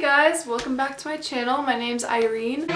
guys, welcome back to my channel. My name's Irene.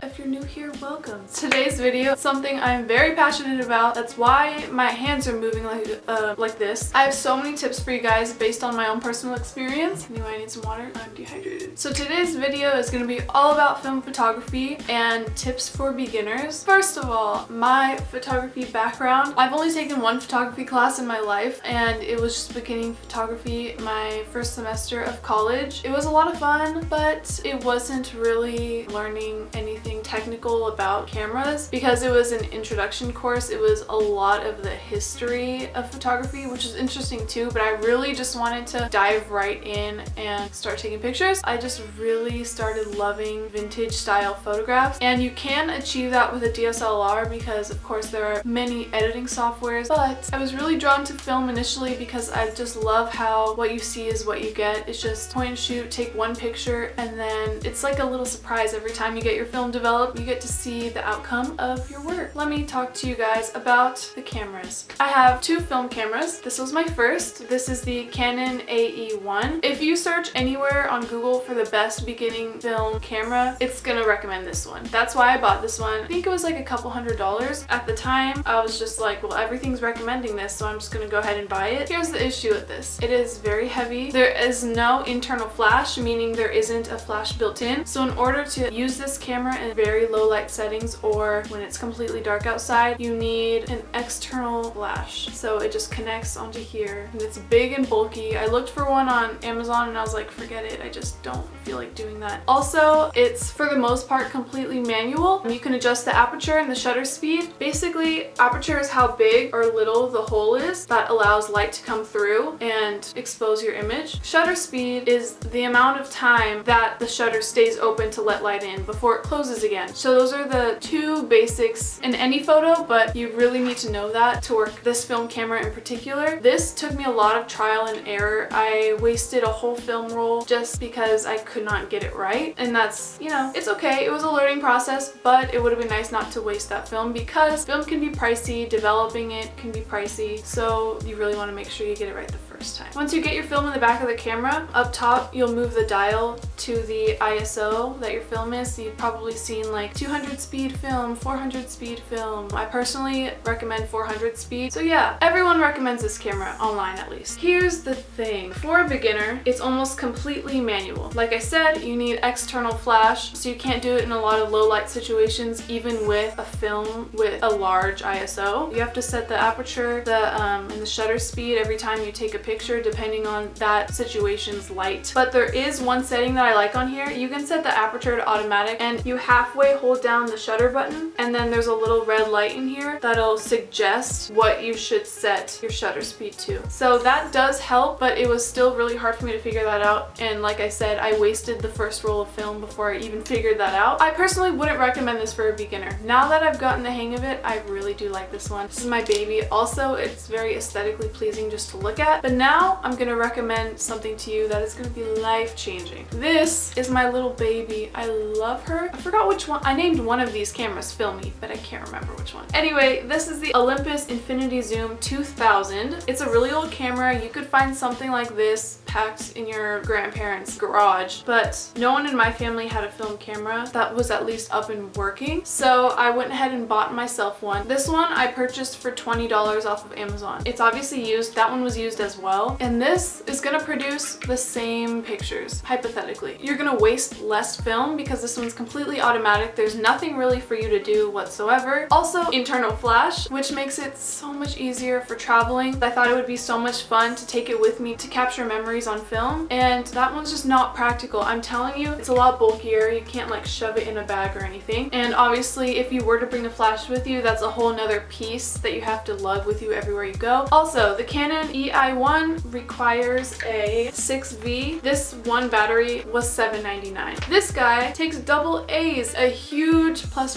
If you're new here, welcome. Today's video is something I'm very passionate about. That's why my hands are moving like this. I have so many tips for you guys based on my own personal experience. Anyway, I need some water. I'm dehydrated. So today's video is going to be all about film photography and tips for beginners. First of all, my photography background. I've only taken one photography class in my life, and it was just beginning photography my first semester of college. It was a lot of fun, but it wasn't really learning anything technical about cameras because it was an introduction course. It was a lot of the history of photography, which is interesting too, but I really just wanted to dive right in and start taking pictures. I just really started loving vintage style photographs, and you can achieve that with a DSLR because of course there are many editing softwares, but I was really drawn to film initially because I just love how what you see is what you get. It's just point and shoot, take one picture, and then it's like a little surprise every time you get your film developed. You get to see the outcome of your work. Let me talk to you guys about the cameras. I have two film cameras. This was my first. This is the Canon AE1. If you search anywhere on Google for the best beginning film camera, it's gonna recommend this one. That's why I bought this one. I think it was like a couple $100s. At the time, I was just like, well, everything's recommending this, so I'm just gonna go ahead and buy it. Here's the issue with this. It is very heavy. There is no internal flash, meaning there isn't a flash built in. So in order to use this camera in very low light settings or when it's completely dark outside, you need an external flash. So it just connects onto here, and it's big and bulky. I looked for one on Amazon and I was like, forget it. I just don't feel like doing that. Also, it's for the most part completely manual. You can adjust the aperture and the shutter speed. Basically, aperture is how big or little the hole is that allows light to come through and expose your image. Shutter speed is the amount of time that the shutter stays open to let light in before it closes again. So those are the two basics in any photo, but you really need to know that to work this film camera in particular. This took me a lot of trial and error. I wasted a whole film roll just because I could not get it right, and that's, you know, it's okay. It was a learning process, but it would have been nice not to waste that film because film can be pricey, developing it can be pricey, so you really want to make sure you get it right the first time. Once you get your film in the back of the camera, up top you'll move the dial to the ISO that your film is. So you've probably seen like 200 speed film, 400 speed film. I personally recommend 400 speed. So yeah, everyone recommends this camera online at least. Here's the thing. For a beginner, it's almost completely manual. Like I said, you need external flash, so you can't do it in a lot of low light situations, even with a film with a large ISO. You have to set the aperture, and the shutter speed every time you take a picture depending on that situation's light. But there is one setting that I like on here. You can set the aperture to automatic, and you halfway hold down the shutter button, and then there's a little red light in here that'll suggest what you should set your shutter speed to. So that does help, but it was still really hard for me to figure that out, and like I said, I wasted the first roll of film before I even figured that out. I personally wouldn't recommend this for a beginner. Now that I've gotten the hang of it, I really do like this one. This is my baby. Also, it's very aesthetically pleasing just to look at, but now I'm gonna recommend something to you that is gonna be life-changing. This is my little baby. I love her. I forgot which one. I named one of these cameras Filmy, but I can't remember which one. Anyway, this is the Olympus INFINITYZOOM 2000. It's a really old camera. You could find something like this packed in your grandparents' garage, but no one in my family had a film camera that was at least up and working, so I went ahead and bought myself one. This one I purchased for $20 off of Amazon. It's obviously used. That one was used as well, and this is gonna produce the same pictures, hypothetically. You're gonna waste less film because this one's completely automatic. There's nothing really for you to do whatsoever. Also, internal flash, which makes it so much easier for traveling. I thought it would be so much fun to take it with me to capture memories on film, and that one's just not practical. I'm telling you, it's a lot bulkier. You can't like shove it in a bag or anything, and obviously if you were to bring the flash with you, that's a whole nother piece that you have to lug with you everywhere you go. Also, the Canon EI1 requires a 6V. This one battery was $7.99. This guy takes double A's, a huge plus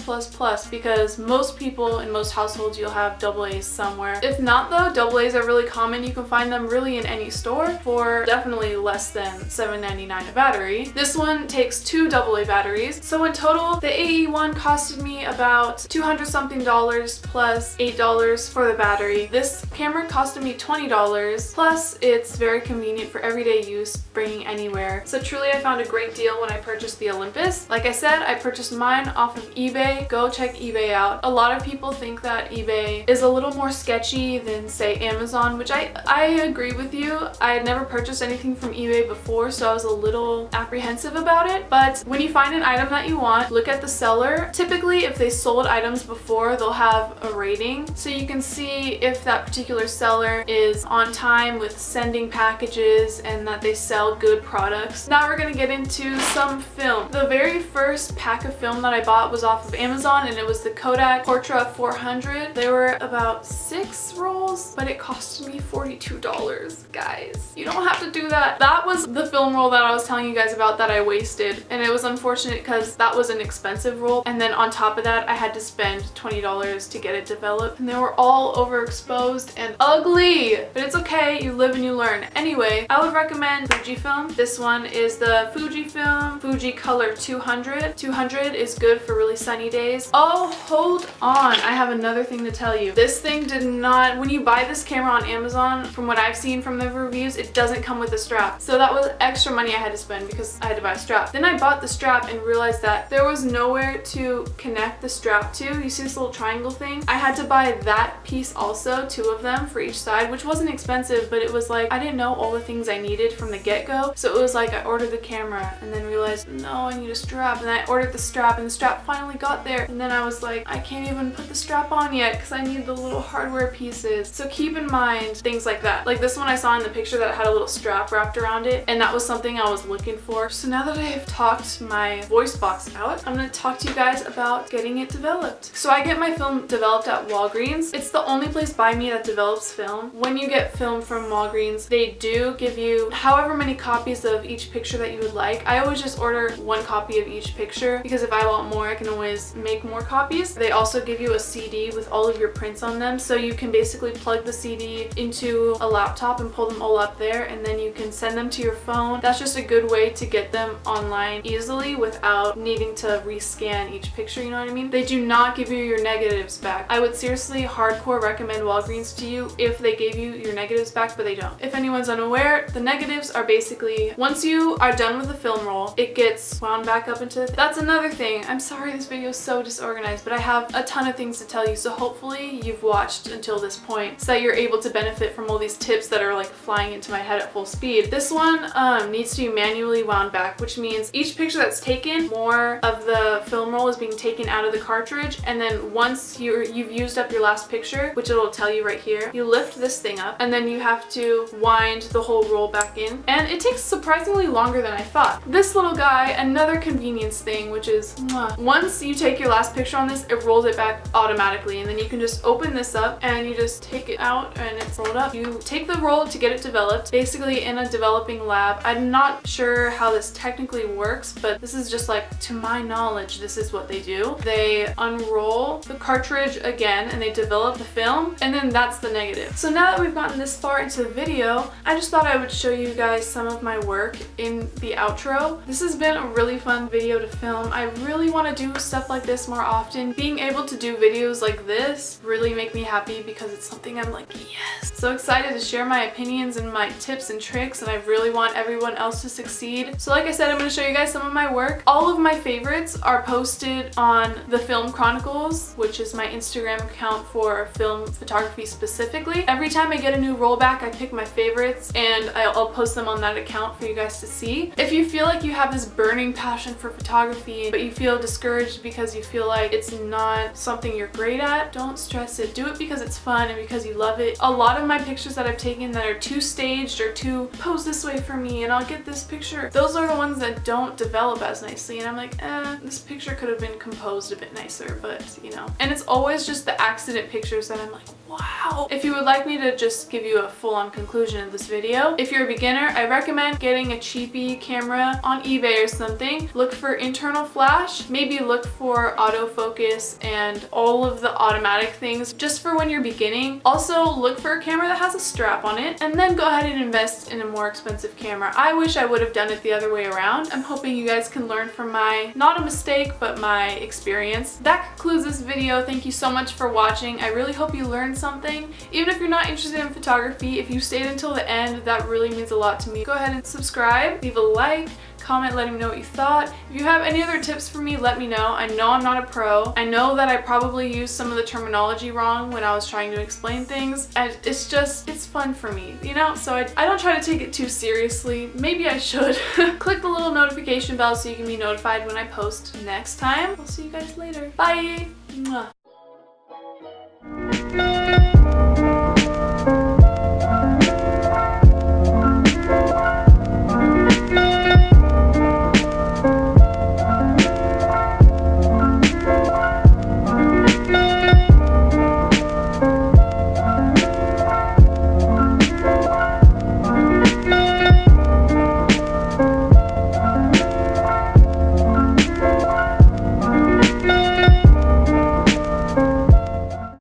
because most people in most households you'll have double A's somewhere. If not though, double A's are really common. You can find them really in any store for definitely less than $7.99 a battery. This one takes two AA batteries. So in total, the AE1 costed me about $200 something plus $8 for the battery. This camera costed me $20 plus Plus, it's very convenient for everyday use, bringing anywhere. So truly, I found a great deal when I purchased the Olympus. Like I said, I purchased mine off of eBay. Go check eBay out. A lot of people think that eBay is a little more sketchy than, say, Amazon, which I agree with you. I had never purchased anything from eBay before, so I was a little apprehensive about it. But when you find an item that you want, look at the seller. Typically, if they sold items before, they'll have a rating, so you can see if that particular seller is on time with sending packages and that they sell good products. Now we're gonna get into some film. The very first pack of film that I bought was off of Amazon, and it was the KODAK PORTRA 400. They were about 6 rolls, but it cost me $42. Guys, you don't have to do that. That was the film roll that I was telling you guys about that I wasted, and it was unfortunate because that was an expensive roll, and then on top of that I had to spend $20 to get it developed, and they were all overexposed and ugly, but it's okay, you live and you learn. Anyway, I would recommend FUJIFILM. This one is the FUJIFILM FUJICOLOR 200. 200 is good for really sunny days. Oh, hold on, I have another thing to tell you. This thing did not, when you buy this camera on Amazon, from what I've seen from the reviews, it doesn't come with a strap. So that was extra money I had to spend because I had to buy a strap. Then I bought the strap and realized that there was nowhere to connect the strap to. You see this little triangle thing? I had to buy that piece also, 2 of them for each side, which wasn't expensive, but it was like, I didn't know all the things I needed from the get-go. So it was like, I ordered the camera and then realized, no, I need a strap. And I ordered the strap and the strap finally got there. And then I was like, I can't even put the strap on yet because I need the little hardware pieces. So keep in mind things like that. Like this one I saw in the picture that had a little strap wrapped around it, and that was something I was looking for. So now that I have talked my voice box out, I'm gonna talk to you guys about getting it developed. So I get my film developed at Walgreens. It's the only place by me that develops film. When you get film from Walgreens, they do give you however many copies of each picture that you would like. I always just order 1 copy of each picture because if I want more, I can always make more copies. They also give you a CD with all of your prints on them, so you can basically plug the CD into a laptop and pull them all up there, and then you can send them to your phone. That's just a good way to get them online easily without needing to rescan each picture, you know what I mean? They do not give you your negatives back. I would seriously hardcore recommend Walgreens to you if they gave you your negatives back, but they don't. If anyone's unaware, the negatives are basically, once you are done with the film roll, it gets wound back up into, that's another thing. I'm sorry this video is so disorganized, but I have a ton of things to tell you, so hopefully you've watched until this point so that you're able to benefit from all these tips that are like flying into my head at full speed. This one needs to be manually wound back, which means each picture that's taken, more of the film roll is being taken out of the cartridge, and then once you've used up your last picture, which it'll tell you right here, you lift this thing up and then you have to wind the whole roll back in, and it takes surprisingly longer than I thought. This little guy, another convenience thing, which is once you take your last picture on this, it rolls it back automatically, and then you can just open this up and you just take it out and it's rolled up. You take the roll to get it developed, basically in a developing lab. I'm not sure how this technically works, but this is just like, to my knowledge, this is what they do. They unroll the cartridge again and they develop the film, and then that's the negative. So now that we've gotten this far into the video, I just thought I would show you guys some of my work in the outro. This has been a really fun video to film. I really want to do stuff like this more often. Being able to do videos like this really make me happy because it's something I'm like, yes. So excited to share my opinions and my tips and tricks, and I really want everyone else to succeed. So like I said, I'm going to show you guys some of my work. All of my favorites are posted on the Film Chronicles, which is my Instagram account for film photography specifically. Every time I get a new rollback, I pick my favorites and I'll post them on that account for you guys to see. If you feel like you have this burning passion for photography, but you feel discouraged because you feel like it's not something you're great at, don't stress it. Do it because it's fun and because you love it. A lot of my pictures that I've taken that are too staged or too pose this way for me and I'll get this picture, those are the ones that don't develop as nicely, and I'm like, this picture could have been composed a bit nicer, but you know. And it's always just the accident pictures that I'm like, wow. If you would like me to just give you a full-on conclusion of this video, if you're a beginner, I recommend getting a cheapy camera on eBay or something. Look for internal flash, maybe look for autofocus and all of the automatic things just for when you're beginning. Also look for a camera that has a strap on it, and then go ahead and invest in a more expensive camera. I wish I would have done it the other way around. I'm hoping you guys can learn from my, not a mistake, but my experience. That concludes this video. Thank you so much for watching. I really hope you learned something. Even if you're not interested in photography, me. If you stayed until the end, that really means a lot to me. Go ahead and subscribe, leave a like, comment letting me know what you thought. If you have any other tips for me, let me know. I know I'm not a pro. I know that I probably used some of the terminology wrong when I was trying to explain things, and it's fun for me, you know? So I don't try to take it too seriously. Maybe I should. Click the little notification bell so you can be notified when I post next time. I'll see you guys later. Bye! Mwah.